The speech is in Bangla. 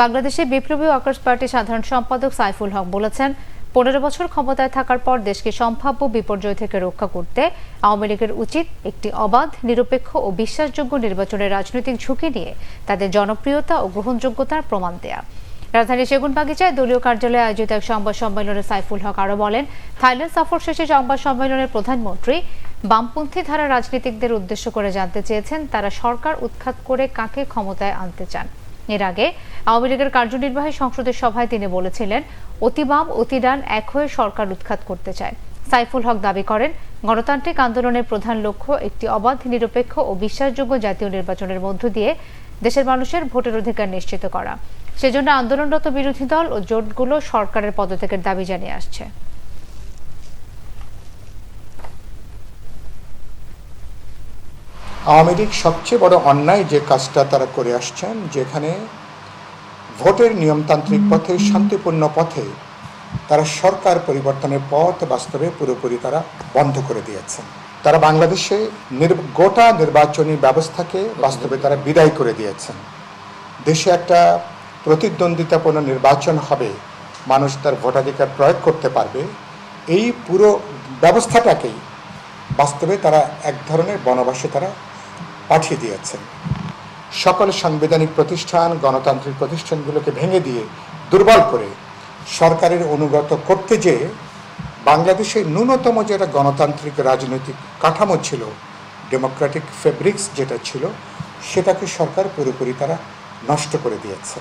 বাংলাদেশে বিপ্লবী ওয়ার্কার্স পার্টির সাধারণ সম্পাদক সাইফুল হক বলেছেন, ১৫ বছর ক্ষমতায় থাকার পর দেশকে সম্ভাব্য বিপর্যয় থেকে রক্ষা করতে আওয়ামী লীগের উচিত একটি অবাধ, নিরপেক্ষ ও বিশ্বাসযোগ্য নির্বাচনের রাজনৈতিক ঝুঁকি নিয়ে তাদের জনপ্রিয়তা ও গ্রহণযোগ্যতার প্রমাণ দেয়া। রাজধানীর সেগুনবাগিচায় দলীয় কার্যালয়ে আয়োজিত এক সংবাদ সম্মেলনে সাইফুল হক আরও বলেন, থাইল্যান্ড সফর শেষে সংবাদ সম্মেলনের প্রধানমন্ত্রী বামপন্থী ধারা রাজনীতিকদের উদ্দেশ্য করে জানতে চেয়েছেন তারা সরকার উৎখাত করে কাকে ক্ষমতায় আনতে চান। এর আগে আওয়ামী লীগের কার্যনির্বাহী সংসদের সভায় তিনি বলেছিলেন, অতিবাম অতিডান এক হয়ে সরকার উৎখাত করতে চায়। সাইফুল হক দাবি করেন, গণতান্ত্রিক আন্দোলনের প্রধান লক্ষ্য একটি অবাধ, নিরপেক্ষ ও বিশ্বাসযোগ্য জাতীয় নির্বাচনের মধ্য দিয়ে দেশের মানুষের ভোটের অধিকার নিশ্চিত করা। সেজন্য আন্দোলনরত বিরোধী দল ও জোটগুলো সরকারের পদত্যাগের দাবি জানিয়ে আসছে। আওয়ামী লীগ সবচেয়ে বড় অন্যায় যে কাজটা তারা করে আসছেন, যেখানে ভোটের নিয়মতান্ত্রিক পথে, শান্তিপূর্ণ পথে তারা সরকার পরিবর্তনের পথ বাস্তবে পুরোপুরি তারা বন্ধ করে দিয়েছেন। তারা বাংলাদেশে গোটা নির্বাচনী ব্যবস্থাকে বাস্তবে তারা বিদায় করে দিয়েছেন। দেশে একটা প্রতিদ্বন্দ্বিতাপূর্ণ নির্বাচন হবে, মানুষ তার ভোটাধিকার প্রয়োগ করতে পারবে, এই পুরো ব্যবস্থাটাকেই বাস্তবে তারা এক ধরনের বনবাসে তারা পাঠিয়ে দিয়েছেন। সকল সাংবিধানিক প্রতিষ্ঠান, গণতান্ত্রিক প্রতিষ্ঠানগুলোকে ভেঙে দিয়ে দুর্বল করে সরকারের অনুগত করতে যেয়ে বাংলাদেশের ন্যূনতম যেটা গণতান্ত্রিক রাজনৈতিক কাঠামো ছিল, ডেমোক্রেটিক ফেব্রিক্স যেটা ছিল, সেটাকে সরকার পুরোপুরি তারা নষ্ট করে দিয়েছে।